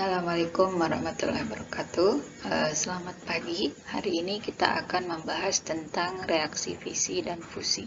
Assalamualaikum warahmatullahi wabarakatuh. Selamat pagi. Hari ini kita akan membahas tentang reaksi fisi dan fusi.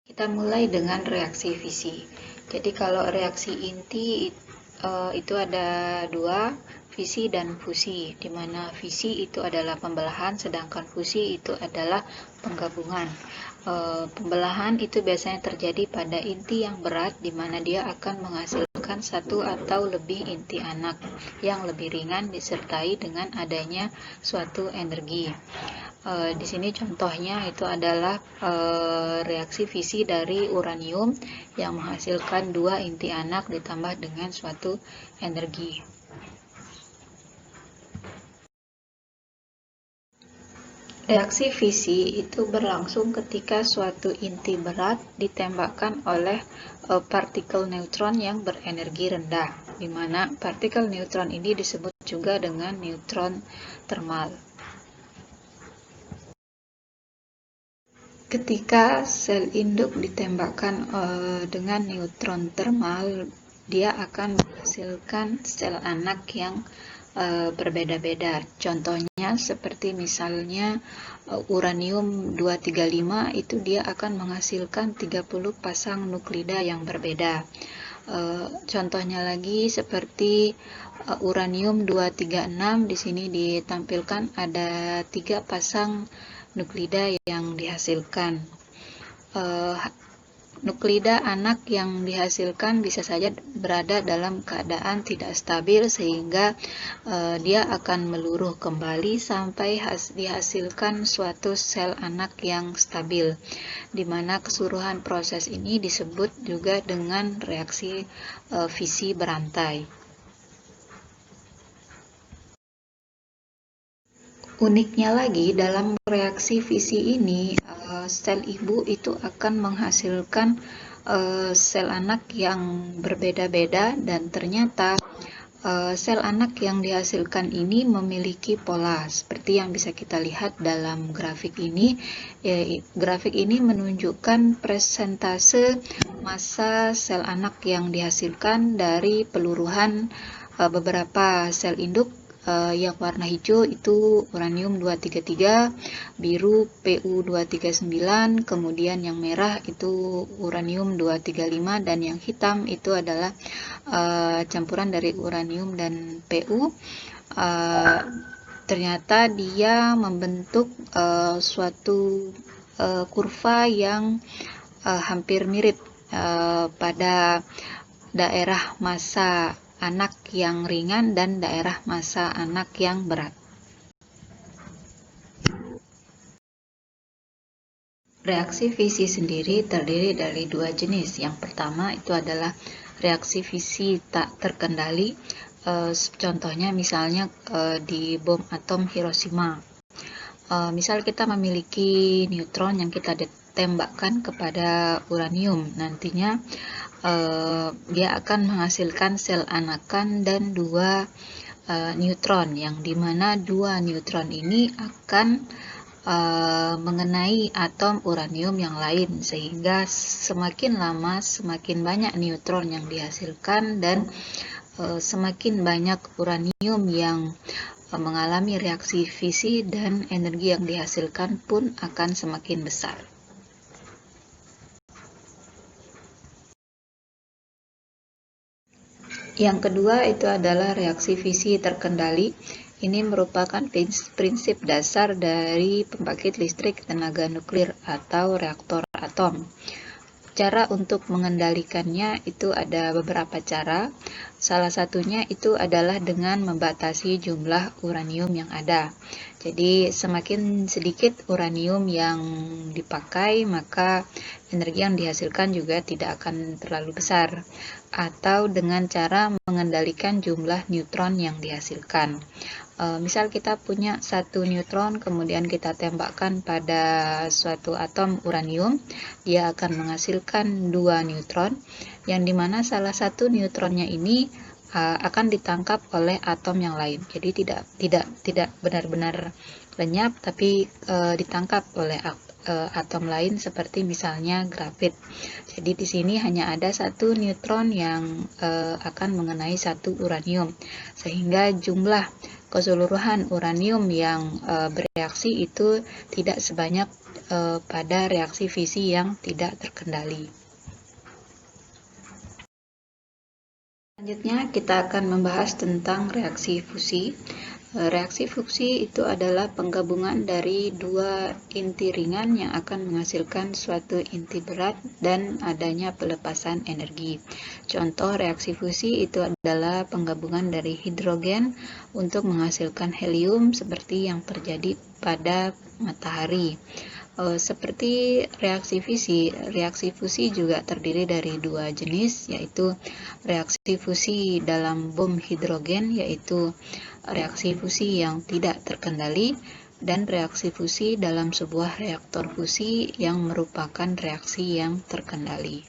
Kita mulai dengan reaksi fisi. Jadi kalau reaksi inti itu ada dua, fisi dan fusi, di mana fisi itu adalah pembelahan, sedangkan fusi itu adalah penggabungan. Pembelahan itu biasanya terjadi pada inti yang berat, di mana dia akan menghasilkan satu atau lebih inti anak yang lebih ringan disertai dengan adanya suatu energi. Di sini contohnya itu adalah reaksi fisi dari uranium yang menghasilkan dua inti anak ditambah dengan suatu energi. Reaksi fisi itu berlangsung ketika suatu inti berat ditembakkan oleh partikel neutron yang berenergi rendah, di mana partikel neutron ini disebut juga dengan neutron termal. Ketika sel induk ditembakkan dengan neutron termal, dia akan menghasilkan sel anak yang berbeda-beda. Contohnya seperti misalnya uranium 235 itu dia akan menghasilkan 30 pasang nuklida yang berbeda. Contohnya lagi seperti uranium 236, di sini ditampilkan ada 3 pasang nuklida yang dihasilkan. Nuklida anak yang dihasilkan bisa saja berada dalam keadaan tidak stabil, sehingga dia akan meluruh kembali sampai dihasilkan suatu sel anak yang stabil, di mana keseluruhan proses ini disebut juga dengan reaksi fisi berantai. Uniknya lagi, dalam reaksi fisi ini, sel ibu itu akan menghasilkan sel anak yang berbeda-beda, dan ternyata sel anak yang dihasilkan ini memiliki pola, seperti yang bisa kita lihat dalam grafik ini. Grafik ini menunjukkan persentase massa sel anak yang dihasilkan dari peluruhan beberapa sel induk. Yang warna hijau itu uranium 233, biru Pu 239, kemudian yang merah itu uranium 235, dan yang hitam itu adalah campuran dari uranium dan Pu. Ternyata dia membentuk suatu kurva yang hampir mirip pada daerah massa anak yang ringan dan daerah massa anak yang berat. Reaksi fisi sendiri terdiri dari dua jenis. Yang pertama itu adalah reaksi fisi tak terkendali. Contohnya misalnya di bom atom Hiroshima. Misal kita memiliki neutron yang kita tembakkan kepada uranium, nantinya dia akan menghasilkan sel anakan dan dua neutron, yang dimana dua neutron ini akan mengenai atom uranium yang lain, sehingga semakin lama semakin banyak neutron yang dihasilkan, dan semakin banyak uranium yang mengalami reaksi fisi, dan energi yang dihasilkan pun akan semakin besar. Yang kedua itu adalah reaksi fisi terkendali. Ini merupakan prinsip dasar dari pembangkit listrik tenaga nuklir atau reaktor atom. Cara untuk mengendalikannya itu ada beberapa cara. Salah satunya itu adalah dengan membatasi jumlah uranium yang ada. Jadi semakin sedikit uranium yang dipakai, maka energi yang dihasilkan juga tidak akan terlalu besar. Atau dengan cara mengendalikan jumlah neutron yang dihasilkan. Misal kita punya satu neutron, kemudian kita tembakkan pada suatu atom uranium, dia akan menghasilkan dua neutron, yang dimana salah satu neutronnya ini akan ditangkap oleh atom yang lain. Jadi tidak benar-benar lenyap, tapi ditangkap oleh atom lain, seperti misalnya grafit. Jadi di sini hanya ada satu neutron yang akan mengenai satu uranium, sehingga jumlah keseluruhan uranium yang bereaksi itu tidak sebanyak pada reaksi fisi yang tidak terkendali. Selanjutnya kita akan membahas tentang reaksi fusi. Reaksi fusi itu adalah penggabungan dari dua inti ringan yang akan menghasilkan suatu inti berat dan adanya pelepasan energi. Contoh reaksi fusi itu adalah penggabungan dari hidrogen untuk menghasilkan helium seperti yang terjadi pada matahari. Seperti reaksi fusi juga terdiri dari dua jenis, yaitu reaksi fusi dalam bom hidrogen, yaitu reaksi fusi yang tidak terkendali, dan reaksi fusi dalam sebuah reaktor fusi yang merupakan reaksi yang terkendali.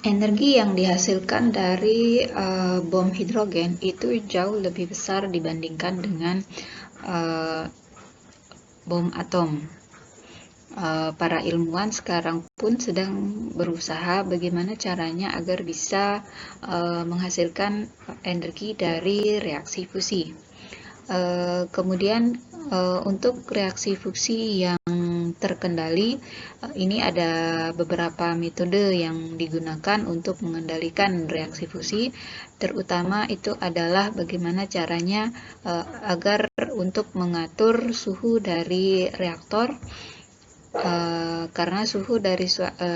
Energi yang dihasilkan dari bom hidrogen itu jauh lebih besar dibandingkan dengan bom atom. Para ilmuwan sekarang pun sedang berusaha bagaimana caranya agar bisa menghasilkan energi dari reaksi fusi. Kemudian untuk reaksi fusi yang terkendali, ini ada beberapa metode yang digunakan untuk mengendalikan reaksi fusi, terutama itu adalah bagaimana caranya agar untuk mengatur suhu dari reaktor, karena suhu dari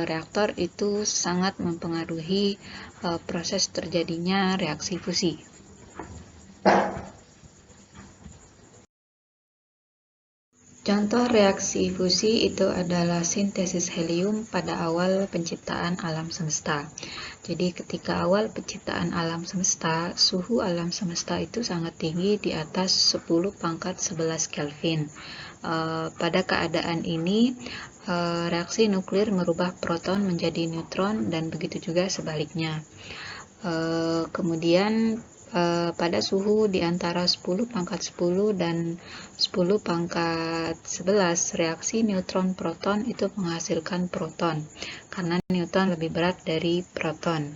reaktor itu sangat mempengaruhi proses terjadinya reaksi fusi. Contoh reaksi fusi itu adalah sintesis helium pada awal penciptaan alam semesta. Jadi ketika awal penciptaan alam semesta, suhu alam semesta itu sangat tinggi, di atas 10⁻11 Kelvin. Pada keadaan ini, reaksi nuklir merubah proton menjadi neutron dan begitu juga sebaliknya. Kemudian pada suhu di antara 10⁻10 dan 10⁻11, reaksi neutron-proton itu menghasilkan proton, karena neutron lebih berat dari proton.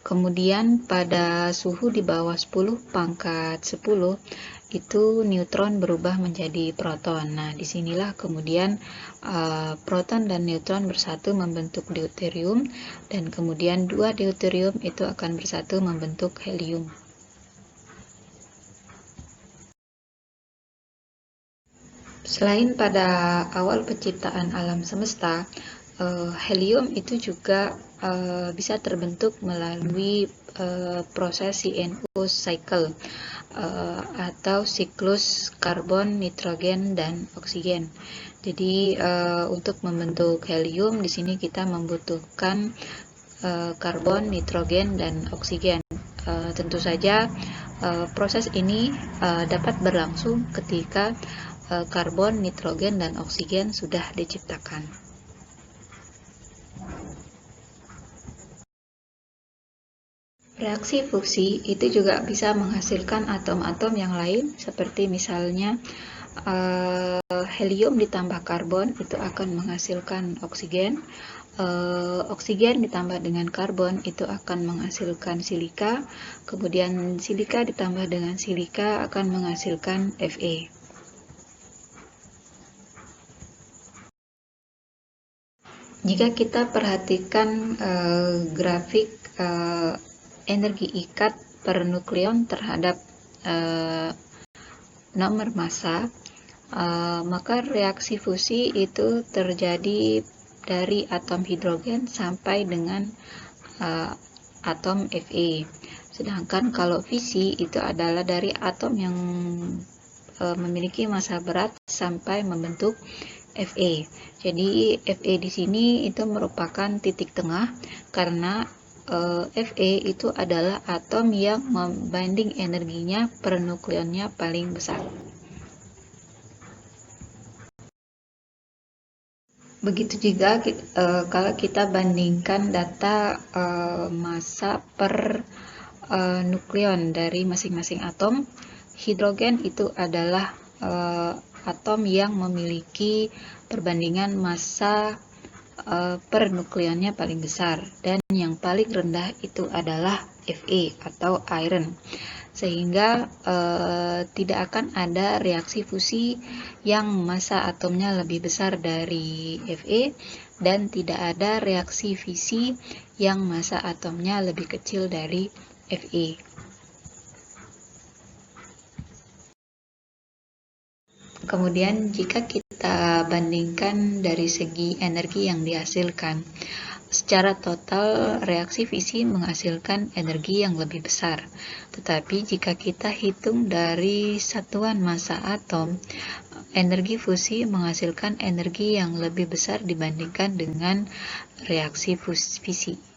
Kemudian pada suhu di bawah 10⁻10, itu neutron berubah menjadi proton. Nah, disinilah kemudian proton dan neutron bersatu membentuk deuterium, dan kemudian dua deuterium itu akan bersatu membentuk helium. Selain pada awal penciptaan alam semesta, helium itu juga bisa terbentuk melalui proses CNO cycle atau siklus karbon, nitrogen, dan oksigen. Jadi untuk membentuk helium di sini kita membutuhkan karbon, nitrogen, dan oksigen. Tentu saja proses ini dapat berlangsung ketika karbon, nitrogen, dan oksigen sudah diciptakan. Reaksi fusi itu juga bisa menghasilkan atom-atom yang lain, seperti misalnya helium ditambah karbon itu akan menghasilkan oksigen. Oksigen ditambah dengan karbon itu akan menghasilkan silika, kemudian silika ditambah dengan silika akan menghasilkan Fe. Jika kita perhatikan grafik energi ikat per nukleon terhadap nomor massa, maka reaksi fusi itu terjadi dari atom hidrogen sampai dengan atom Fe. Sedangkan kalau fisi itu adalah dari atom yang memiliki massa berat sampai membentuk Fe. Jadi Fe di sini itu merupakan titik tengah, karena Fe itu adalah atom yang membanding energinya per nukleonnya paling besar. Begitu juga kalau kita bandingkan data massa per nukleon dari masing-masing atom. Hidrogen itu adalah atom yang memiliki perbandingan massa per nukleonnya paling besar, dan yang paling rendah itu adalah Fe atau iron, sehingga tidak akan ada reaksi fusi yang massa atomnya lebih besar dari Fe, dan tidak ada reaksi fisi yang massa atomnya lebih kecil dari Fe. Kemudian jika kita bandingkan dari segi energi yang dihasilkan, secara total reaksi fisi menghasilkan energi yang lebih besar. Tetapi jika kita hitung dari satuan massa atom, energi fusi menghasilkan energi yang lebih besar dibandingkan dengan reaksi fisi.